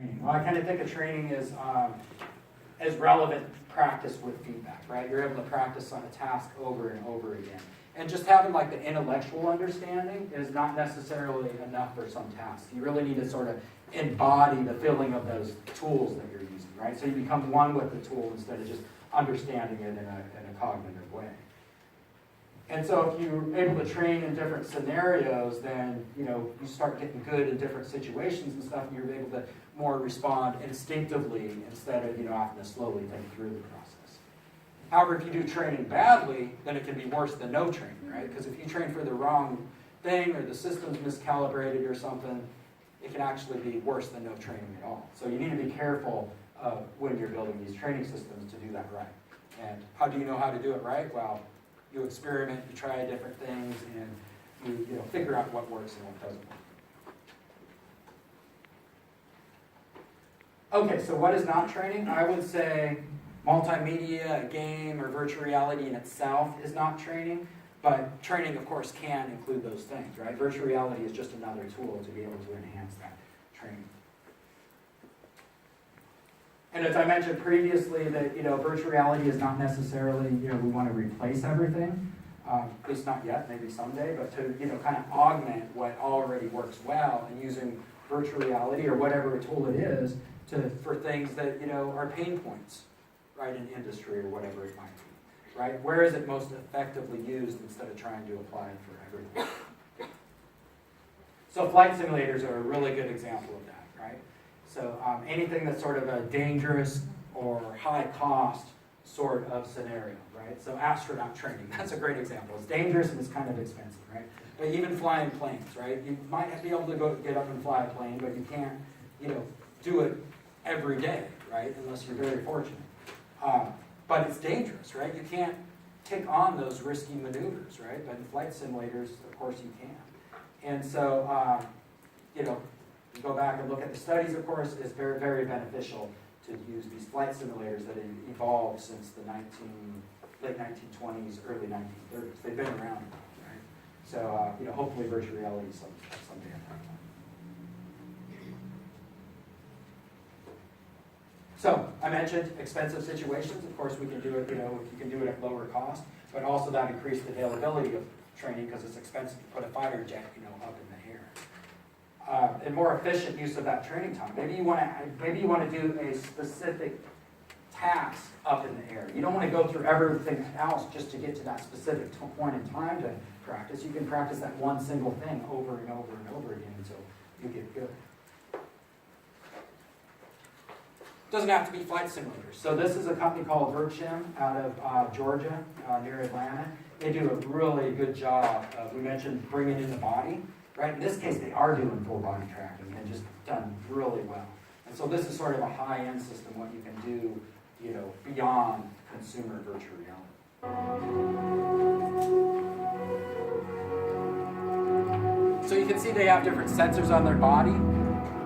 training? Well, I kind of think of training as relevant practice with feedback, right? You're able to practice on a task over and over again. And just having like the intellectual understanding is not necessarily enough for some tasks. You really need to sort of embody the feeling of those tools that you're using, right? So you become one with the tool instead of just understanding it in a cognitive way. And so if you're able to train in different scenarios, then you start getting good in different situations and stuff, and you're able to more respond instinctively instead of having to slowly think through the process. However, if you do training badly, then it can be worse than no training, right? Because if you train for the wrong thing or the system's miscalibrated or something, it can actually be worse than no training at all. So you need to be careful when you're building these training systems to do that right. And how do you know how to do it right? Well, you experiment, you try different things, and you figure out what works and what doesn't work. Okay, so what is not training? I would say multimedia, a game, or virtual reality in itself is not training, but training, of course, can include those things, right? Virtual reality is just another tool to be able to enhance that training. And as I mentioned previously, that virtual reality is not necessarily we want to replace everything, at least not yet, maybe someday, but to kind of augment what already works well, and using virtual reality or whatever tool it is for things that are pain points, right, in industry or whatever it might be, right? Where is it most effectively used instead of trying to apply it for everything? So flight simulators are a really good example of that, right? So anything that's sort of a dangerous or high cost sort of scenario, right? So astronaut training, that's a great example. It's dangerous and it's kind of expensive, right? But even flying planes, right? You might be able to get up and fly a plane, but you can't, do it every day, right? Unless you're very fortunate. But it's dangerous, right? You can't take on those risky maneuvers, right? But in flight simulators, of course, you can. And so, you go back and look at the studies, of course, it's very, very beneficial to use these flight simulators that have evolved since the late 1920s, early 1930s. They've been around, right? So, hopefully virtual reality someday at that time. So, I mentioned expensive situations. Of course, we can do it, you can do it at lower cost, but also that increased availability of training because it's expensive to put a fighter jet, up in the air. And more efficient use of that training time. Maybe you want to do a specific task up in the air. You don't want to go through everything else just to get to that specific point in time to practice. You can practice that one single thing over and over and over again until you get good. Doesn't have to be flight simulators. So this is a company called VirtSim out of Georgia, near Atlanta. They do a really good job of, we mentioned bringing in the body, right? In this case, they are doing full body tracking and just done really well. And so this is sort of a high-end system, what you can do, beyond consumer virtual reality. So you can see they have different sensors on their body.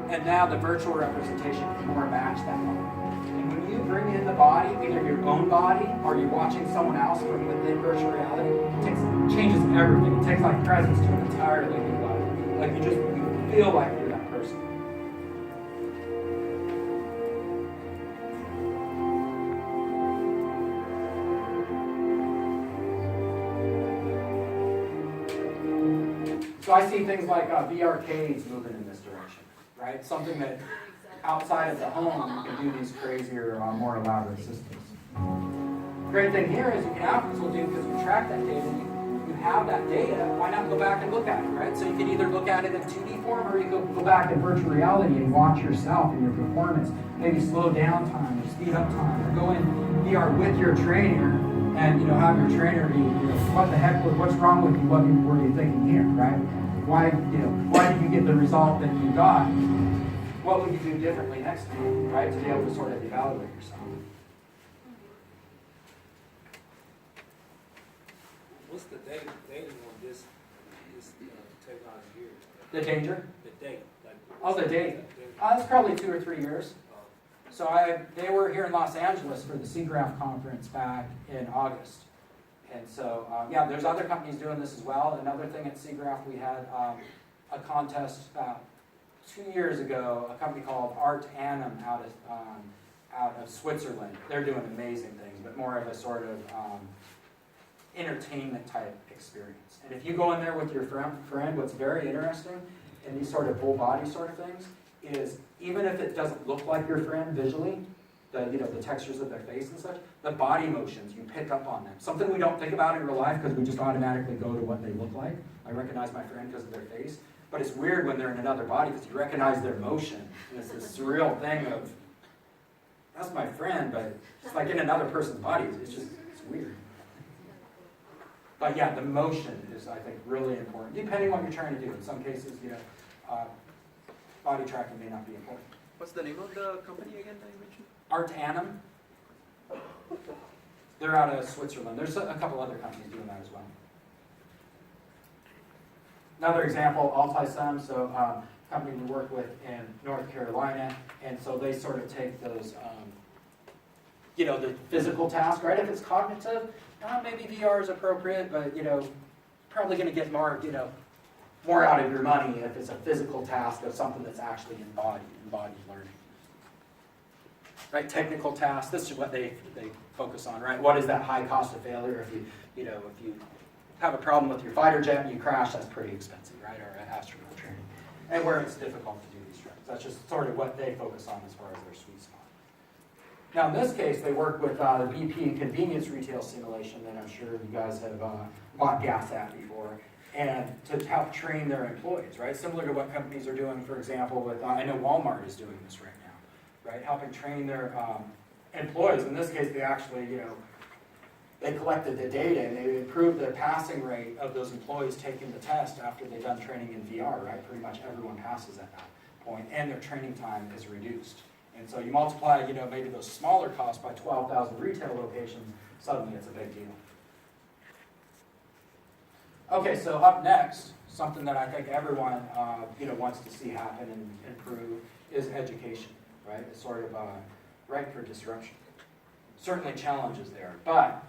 And now the virtual representation can more match that body. And when you bring in the body, either your own body or you're watching someone else from within virtual reality, it changes everything. It takes like presence to an entirely new level. Like you feel like you're that person. So I see things like VRCades moving in this direction. Right? Something that outside of the home, you can do these crazier, more elaborate systems. Great thing here is you can also do, because you track that data, you have that data, why not go back and look at it, right? So you can either look at it in 2D form or you go back in virtual reality and watch yourself and your performance, maybe slow down time or speed up time, or go in VR with your trainer and have your trainer be, what the heck, what's wrong with you, what were you thinking here, right? Why did you get the result that you got? What would you do differently next time, right? To be able to sort of evaluate yourself. What's the date on this technology here? The danger? The date. The date. It's probably 2 or 3 years. So they were here in Los Angeles for the SIGGRAPH conference back in August. And so, there's other companies doing this as well. Another thing at SIGGRAPH, we had a contest 2 years ago, a company called Art Annum out of Switzerland. They're doing amazing things, but more of a sort of entertainment type experience. And if you go in there with your friend, what's very interesting in these sort of full body sort of things is even if it doesn't look like your friend visually, the textures of their face and such, the body motions, you pick up on them. Something we don't think about in real life because we just automatically go to what they look like. I recognize my friend because of their face. But it's weird when they're in another body because you recognize their motion. And it's this surreal thing of, that's my friend, but it's like in another person's body. It's weird. But yeah, the motion is, I think, really important, depending on what you're trying to do. In some cases, body tracking may not be important. What's the name of the company again that you mentioned? Art Annum. They're out of Switzerland. There's a couple other companies doing that as well. Another example, Altisum, so a company we work with in North Carolina, and so they sort of take those, the physical task, right? If it's cognitive, maybe VR is appropriate, but, probably going to get more, more out of your money if it's a physical task of something that's actually embodied learning. Right, technical tasks, this is what they focus on, right? What is that high cost of failure? If you have a problem with your fighter jet and you crash, that's pretty expensive, right? Or astronaut training. And where it's difficult to do these trips. That's just sort of what they focus on as far as their sweet spot. Now in this case, they work with the BP convenience retail simulation that I'm sure you guys have bought gas at before, and to help train their employees, right? Similar to what companies are doing, for example, with, I know Walmart is doing this right now, right? Helping train their employees. In this case, they actually, they collected the data and they improved the passing rate of those employees taking the test after they've done training in VR, right? Pretty much everyone passes at that point, and their training time is reduced. And so you multiply, maybe those smaller costs by 12,000 retail locations, suddenly it's a big deal. Okay, so up next, something that I think everyone, wants to see happen and improve is education, right? It's sort of ripe for disruption. Certainly challenges there, but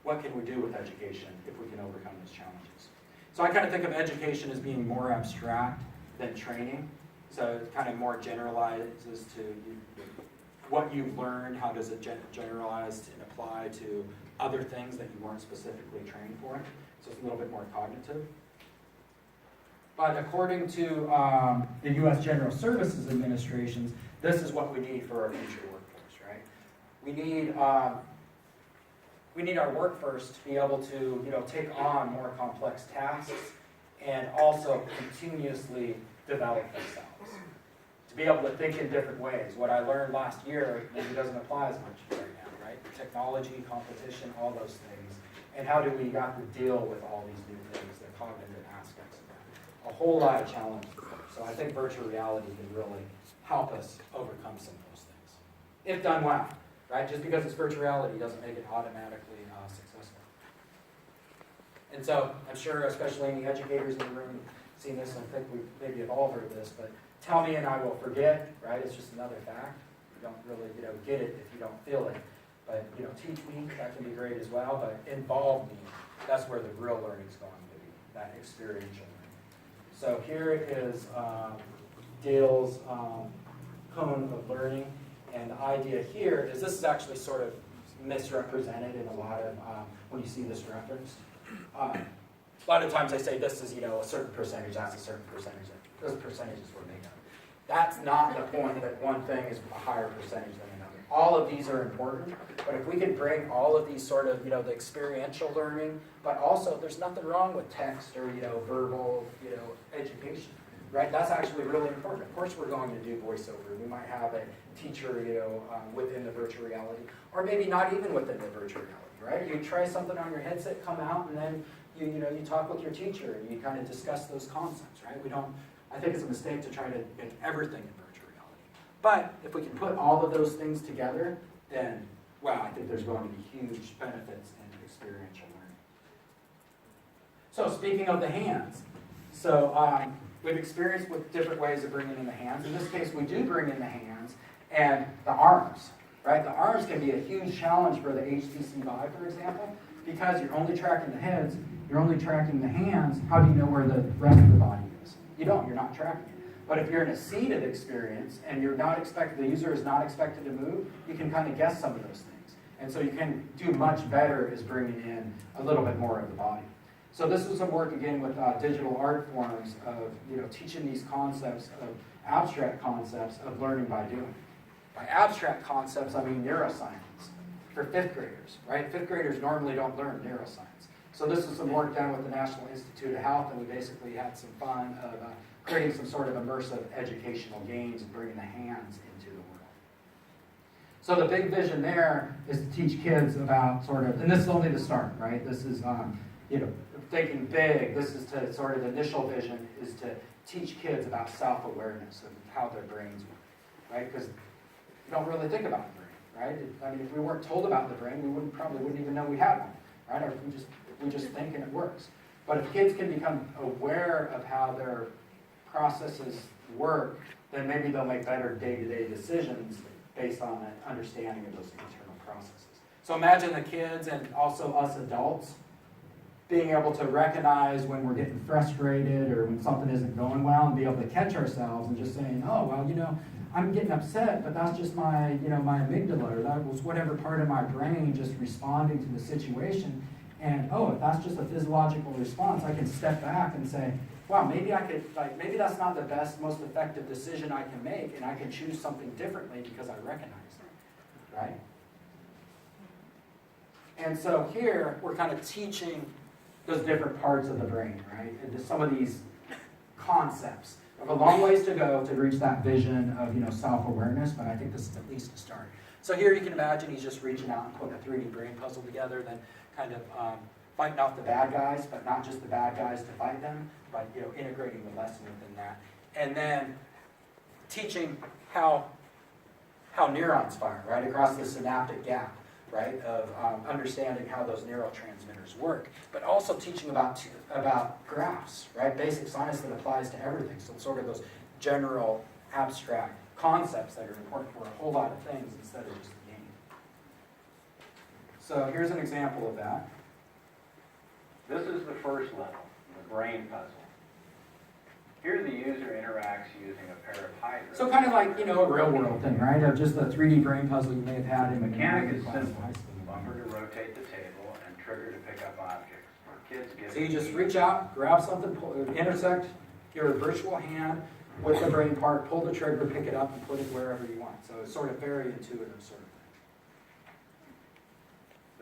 what can we do with education if we can overcome those challenges? So I kind of think of education as being more abstract than training. So it kind of more generalizes to what you've learned, how does it generalize and apply to other things that you weren't specifically trained for. So it's a little bit more cognitive. But according to the U.S. General Services Administration, this is what we need for our future workforce, right? We need our workforce to be able to, take on more complex tasks and also continuously develop themselves. To be able to think in different ways. What I learned last year maybe doesn't apply as much right now, right? Technology, competition, all those things. And how do we have to deal with all these new things, the cognitive aspects of that? A whole lot of challenges. So I think virtual reality can really help us overcome some of those things. If done well, right? Just because it's virtual reality doesn't make it automatically successful. And so I'm sure, especially any educators in the room, seen this, and I think we maybe have all heard this, but tell me and I will forget, right? It's just another fact. You don't really, get it if you don't feel it. But, teach me, that can be great as well, but involve me. That's where the real learning is going to be, that experiential learning. So here is Dale's cone of learning, and the idea here is this is actually sort of misrepresented in a lot of, when you see this referenced. A lot of times I say this is, a certain percentage, that's a certain percentage. Those percentages were made up. That's not the point that one thing is a higher percentage than another. All of these are important, but if we can bring all of these sort of, the experiential learning, but also there's nothing wrong with text or, verbal, education, right? That's actually really important. Of course we're going to do voiceover. We might have a teacher, within the virtual reality, or maybe not even within the virtual reality, right? You try something on your headset, come out, and then you talk with your teacher and you kind of discuss those concepts, right? I think it's a mistake to try to make everything in virtual reality. But if we can put all of those things together, then, wow, I think there's going to be huge benefits in experiential learning. So speaking of the hands, so we've experienced with different ways of bringing in the hands. In this case, we do bring in the hands and the arms, right? The arms can be a huge challenge for the HTC Vive, for example, because you're only tracking the heads, you're only tracking the hands. How do you know where the rest of the body is? You don't, you're not tracking it. But if you're in a seated experience and you're not expected, the user is not expected to move, you can kind of guess some of those things. And so you can do much better as bringing in a little bit more of the body. So this was some work again with digital art forms of teaching these concepts of abstract concepts of learning by doing. By abstract concepts, I mean neuroscience for fifth graders, right? Fifth graders normally don't learn neuroscience. So this is some work done with the National Institute of Health, and we basically had some fun of creating some sort of immersive educational games and bringing the hands into the world. So the big vision there is to teach kids about sort of, and this is only the start, right? This is, thinking big. This is to sort of the initial vision is to teach kids about self-awareness of how their brains work, right? Because you don't really think about the brain, right? I mean, if we weren't told about the brain, we probably wouldn't even know we had one, right? Or if we just think and it works. But if kids can become aware of how their processes work, then maybe they'll make better day-to-day decisions based on an understanding of those internal processes. So imagine the kids and also us adults being able to recognize when we're getting frustrated or when something isn't going well and be able to catch ourselves and just saying, oh, well, I'm getting upset, but that's just my, my amygdala, or that was whatever part of my brain just responding to the situation. And, if that's just a physiological response, I can step back and say, wow, maybe maybe that's not the best, most effective decision I can make, and I can choose something differently because I recognize it, right? And so here, we're kind of teaching those different parts of the brain, right? And just some of these concepts. We have a long ways to go to reach that vision of, self-awareness, but I think this is at least a start. So here you can imagine he's just reaching out and putting a 3D brain puzzle together, then kind of fighting off the bad guys, but not just the bad guys to fight them, but, integrating the lesson within that. And then teaching how neurons fire, right, across the synaptic gap, right, of understanding how those neurotransmitters work, but also teaching about graphs, right, basic science that applies to everything, so sort of those general abstract concepts that are important for a whole lot of things instead of just the game. So here's an example of that. This is the first level, the brain puzzle. Here the user interacts using a pair of hydrants. So kind of like, a real world thing, right, of just a 3D brain puzzle you may have had in The mechanic is class in simple. high school. Bumper to rotate the table and trigger to pick up objects. Kids get So you just reach out, grab something, intersect your virtual hand with the brain part, pull the trigger, pick it up, and put it wherever you want. So it's sort of very intuitive sort of thing.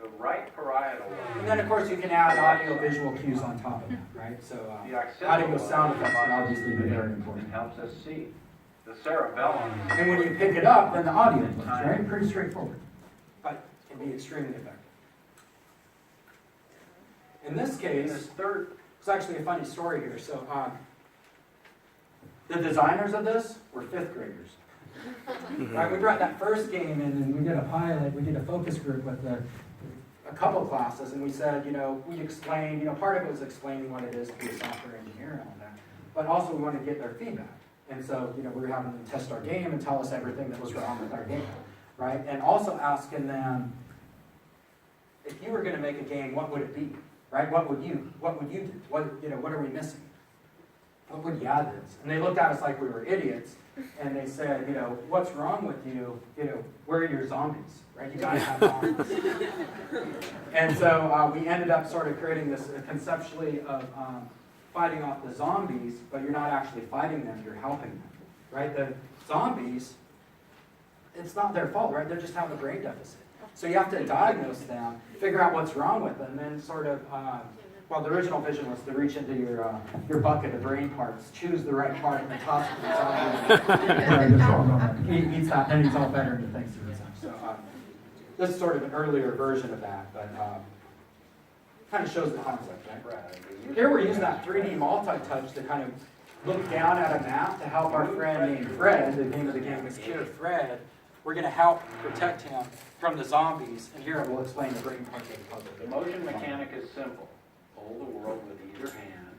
the right parietal And lobe. then, of course, you can add audio-visual cues on top of that, right? So The occipital audio lobe sound effects can processes obviously be very and important. helps us see. The cerebellum. And when you pick it up, then the audio plays, right? Pretty straightforward, but can be extremely effective. In this In case, this third, it's actually a funny story here. So the designers of this were fifth graders. Right, we brought that first game in and we did a pilot, we did a focus group with a couple classes, and we said, we explained, part of it was explaining what it is to be a software engineer and all that, but also we wanted to get their feedback. And so, we were having them test our game and tell us everything that was wrong with our game, right? And also asking them, if you were going to make a game, what would it be, right? What would you do? What are we missing? What would you add this? And they looked at us like we were idiots, and they said, what's wrong with you? Where are your zombies, right? You gotta have zombies. And so we ended up sort of creating this conceptually of fighting off the zombies, but you're not actually fighting them, you're helping them, right? The zombies, it's not their fault, right? They're just having a brain deficit. So you have to diagnose them, figure out what's wrong with them, and then sort of, the original vision was to reach into your bucket of brain parts, choose the right part, and then toss it to the zombie. He eats that, then he's all better and thinks to himself. So this is sort of an earlier version of that, but kind of shows the concept, right? Here we're using that 3D multi-touch to kind of look down at a map to help our friend named Fred. The name of the game is Cure Fred. We're going to help protect him from the zombies, and here we'll explain the brain part of the puzzle. The motion mechanic is simple. Hold the world with either hand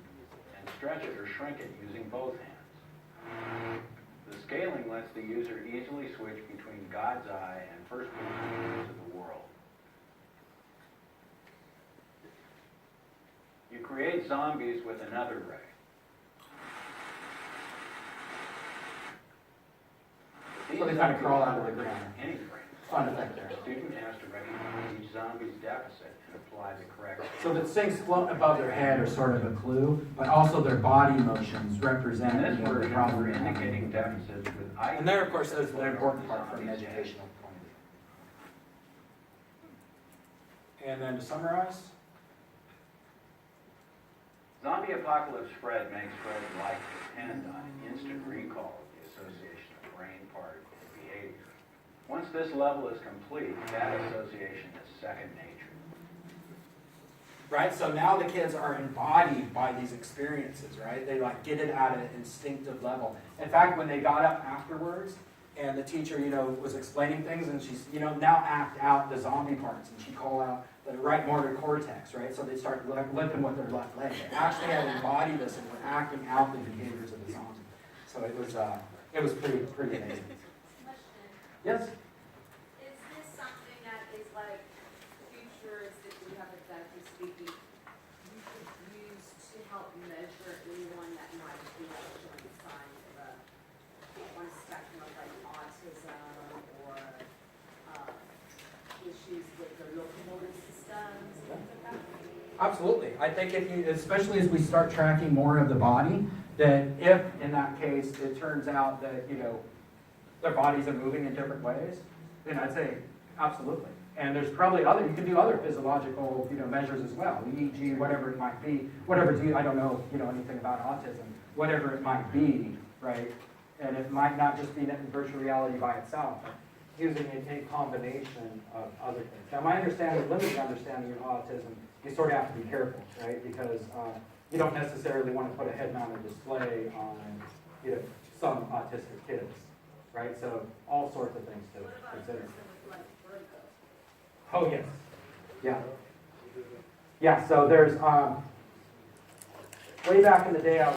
and stretch it or shrink it using both hands. The scaling lets the user easily switch between God's eye and first-person views of the world. You create zombies with another ray. Well, they kind of crawl out of the ground. Any brain. Fun effect there. The student has to recognize each zombie's deficit and apply the correct. So the things float above their head are sort of a clue, but also their body motions represent In this you know, the version, problem we're they're having. indicating deficits with eye. And there, of course, is the important part from an educational point of view. And then to summarize, Zombie apocalypse Fred makes Fred's life depend on an instant recall of the association of brain part and behavior. Once this level is complete, that association is second nature. right? So now the kids are embodied by these experiences, right? They like get it at an instinctive level. In fact, when they got up afterwards and the teacher, you know, was explaining things and she's, you know, now act out the zombie parts and she'd call out the right motor cortex, right? So they start limping with their left leg. They actually had embodied this and were acting out the behaviors of the zombie. So it was pretty amazing. Question, Yes? is this something that is like futuristically, hypothetically speaking, you could use to help measure anyone that might be showing signs of on a spectrum of like autism or issues with the locomotor systems, things like that? Absolutely. I think if you, especially as we start tracking more of the body, that if in that case it turns out that, you know, their bodies are moving in different ways, then I'd say absolutely. And there's probably you can do other physiological, you know, measures as well. EEG, whatever it might be, I don't know, you know, anything about autism, whatever it might be, right? And it might not just be virtual reality by itself. Using it in combination of other things. Now, my understanding, limited understanding of autism, you sort of have to be careful, right? Because you don't necessarily want to put a head-mounted display on, you know, some autistic kids, right? So all sorts of things to What about a consider. person with like vertigo? Oh, yes. Yeah. Yeah, so there's, way back in the day, I was